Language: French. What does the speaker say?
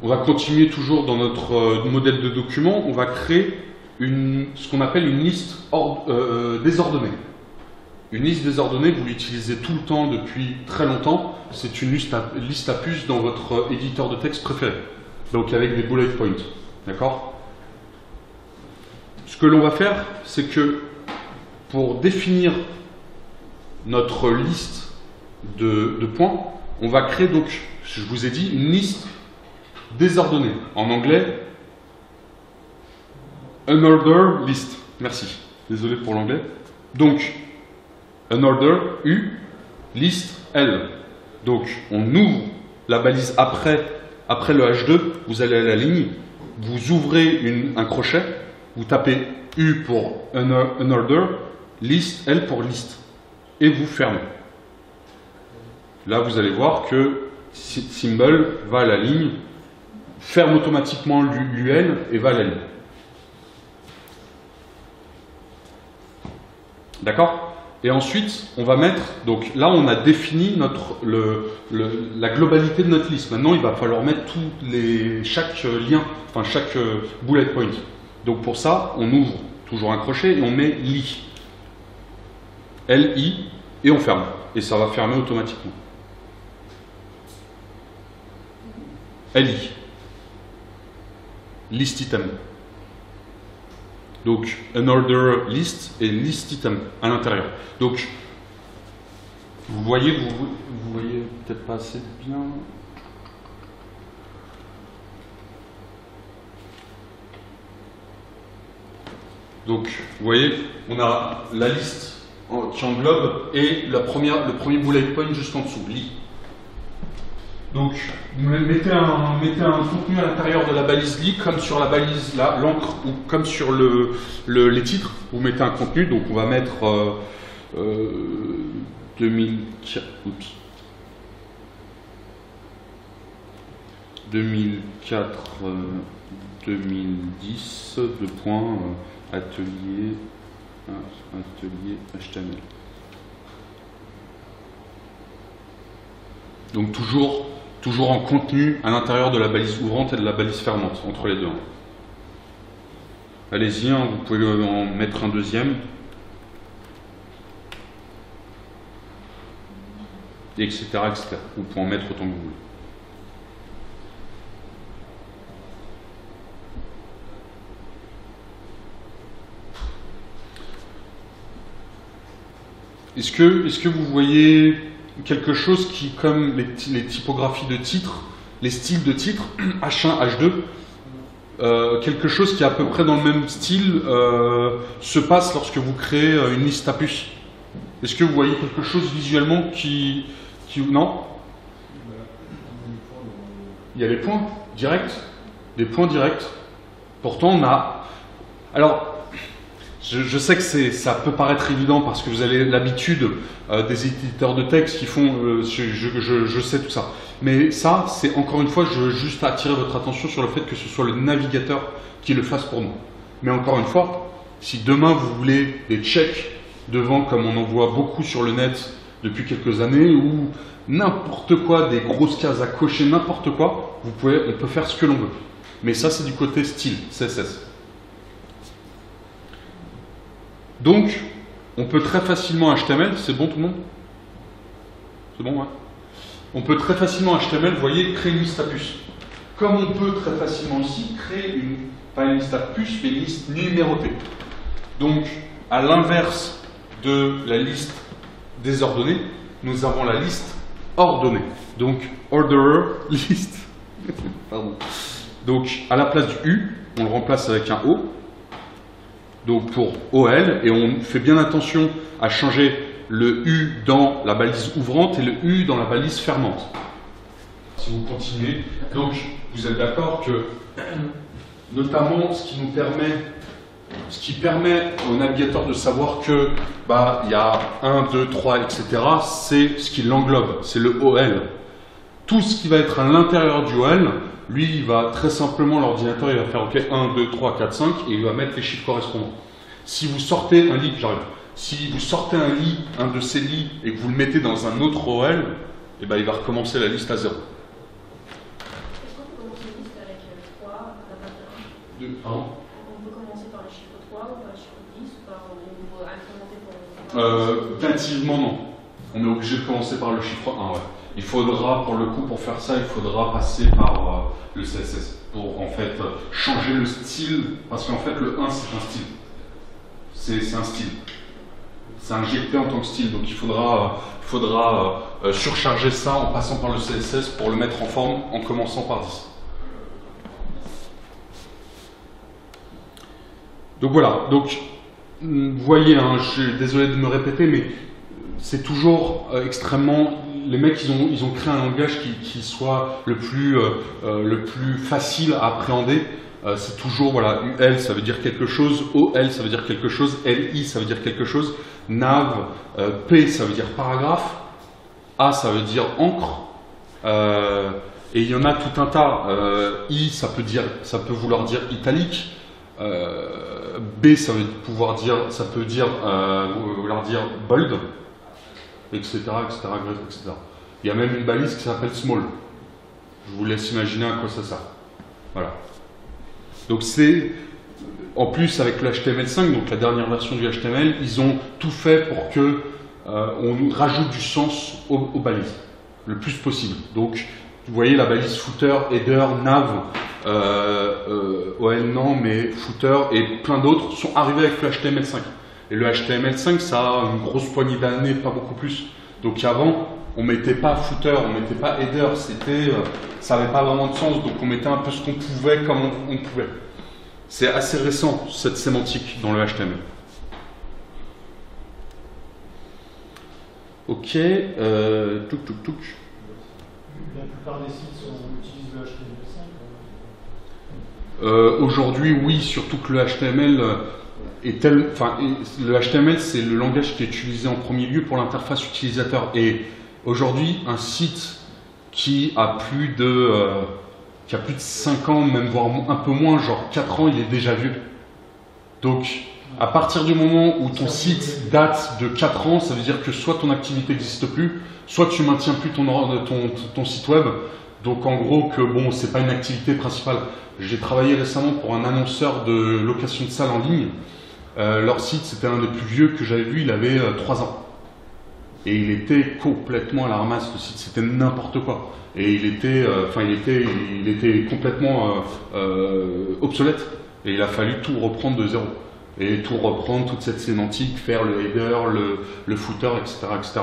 On va continuer toujours dans notre modèle de document. On va créer ce qu'on appelle une liste désordonnée. Une liste désordonnée, vous l'utilisez tout le temps depuis très longtemps. C'est une liste à puces dans votre éditeur de texte préféré. Donc avec des bullet points. D'accord? Ce que l'on va faire, c'est que pour définir notre liste de points, on va créer donc, je vous ai dit, une liste désordonnée. En anglais, unordered list. Merci. Désolé pour l'anglais. Donc, unordered, U, list, L. Donc, on ouvre la balise après le H2, vous allez à la ligne, vous ouvrez un crochet, vous tapez U pour unordered, list, L pour list, et vous fermez. Là, vous allez voir que symbol va à la ligne, ferme automatiquement l'UL et va à la ligne. D'accord? Et ensuite, on va mettre, donc là on a défini la globalité de notre liste. Maintenant, il va falloir mettre chaque lien, enfin chaque bullet point. Donc pour ça, on ouvre toujours un crochet et on met LI. LI, et on ferme. Et ça va fermer automatiquement. LI. List item. Donc, un order list et list item à l'intérieur. Donc, vous voyez peut-être pas assez bien. Donc, vous voyez, on a la liste qui englobe et le premier bullet point juste en dessous, lit. Donc, vous mettez un contenu à l'intérieur de la balise lit, comme sur la balise là, l'encre, ou comme sur les titres. Vous mettez un contenu, donc on va mettre 2004, 2010, deux points, atelier HTML. Donc toujours en contenu à l'intérieur de la balise ouvrante et de la balise fermante, entre les deux. Allez-y, hein, vous pouvez en mettre un deuxième. Etc., etc. Vous pouvez en mettre autant que vous voulez. Est-ce que vous voyez quelque chose qui, comme les typographies de titres, les styles de titres, H1, H2, quelque chose qui est à peu près dans le même style se passe lorsque vous créez une liste à puces? Est-ce que vous voyez quelque chose visuellement qui non? Il y a les points directs, des points directs. Pourtant, on a... Alors, je sais que ça peut paraître évident parce que vous avez l'habitude des éditeurs de texte qui font... je sais tout ça. Mais ça, c'est encore une fois, je veux juste attirer votre attention sur le fait que ce soit le navigateur qui le fasse pour nous. Mais encore une fois, si demain vous voulez des checks devant, comme on en voit beaucoup sur le net depuis quelques années, ou n'importe quoi, des grosses cases à cocher, n'importe quoi, on peut faire ce que l'on veut. Mais ça, c'est du côté style, CSS. Donc, on peut très facilement HTML, c'est bon tout le monde? C'est bon, ouais. On peut très facilement HTML, vous voyez, créer une liste à puces. Comme on peut très facilement aussi créer pas une liste à puces, mais une liste numérotée. Donc, à l'inverse de la liste désordonnée, nous avons la liste ordonnée. Donc, orderer list. Pardon. Donc, à la place du U, on le remplace avec un O. Donc pour OL, et on fait bien attention à changer le U dans la balise ouvrante et le U dans la balise fermante. Si vous continuez, donc vous êtes d'accord que notamment ce qui permet au navigateur de savoir que il y a 1, 2, 3, etc., c'est ce qui l'englobe, c'est le OL. Tout ce qui va être à l'intérieur du OL, lui, il va très simplement, l'ordinateur, il va faire OK, 1, 2, 3, 4, 5, et il va mettre les chiffres correspondants. Si vous sortez un lit, si vous sortez un de ces lits, et que vous le mettez dans un autre OL, il va recommencer la liste à 0. Pardon. On peut commencer par le chiffre 3 ou par le chiffre 10 ou par implémenter pour... Nativement, non. On est obligé de commencer par le chiffre 1, ouais. Il faudra, pour le coup, pour faire ça, il faudra passer par le CSS pour en fait changer le style, parce qu'en fait le 1 c'est un style. C'est un style. C'est injecté en tant que style, donc il faudra surcharger ça en passant par le CSS pour le mettre en forme en commençant par 10. Donc voilà, donc vous voyez, hein, je suis désolé de me répéter, mais c'est toujours extrêmement... Les mecs, ils ont créé un langage qui soit le plus facile à appréhender. C'est toujours, voilà, UL ça veut dire quelque chose, OL ça veut dire quelque chose, LI ça veut dire quelque chose, nav, P ça veut dire paragraphe, A ça veut dire encre, et il y en a tout un tas. I ça peut vouloir dire italique, B ça veut vouloir dire bold, etc., etc., etc. Il y a même une balise qui s'appelle small. Je vous laisse imaginer à quoi ça sert. Voilà. Donc c'est, en plus avec le HTML5, donc la dernière version du HTML, ils ont tout fait pour que on rajoute du sens aux balises, le plus possible. Donc vous voyez la balise footer, header, nav, OL non, mais footer et plein d'autres sont arrivés avec le HTML5. Et le HTML5, ça a une grosse poignée d'années, pas beaucoup plus. Donc avant, on mettait pas footer, on mettait pas header, ça n'avait pas vraiment de sens, donc on mettait un peu ce qu'on pouvait comme on pouvait. C'est assez récent, cette sémantique dans le HTML. Ok, touc. La plupart des sites utilisent le HTML5. Aujourd'hui, oui, surtout que le HTML... le HTML, c'est le langage qui est utilisé en premier lieu pour l'interface utilisateur. Et aujourd'hui, un site qui a plus de 5 ans, même voire un peu moins, genre 4 ans, il est déjà vieux. Donc, à partir du moment où ton site date de 4 ans, ça veut dire que soit ton activité n'existe plus, soit tu maintiens plus ton site web. Donc, en gros, que bon, c'est pas une activité principale. J'ai travaillé récemment pour un annonceur de location de salles en ligne. Leur site, c'était un des plus vieux que j'avais vu, il avait 3 ans. Et il était complètement à la ramasse, le site, c'était n'importe quoi. Et il était complètement obsolète. Et il a fallu tout reprendre de zéro. Et tout reprendre, toute cette sémantique, faire le header, le footer, etc., etc.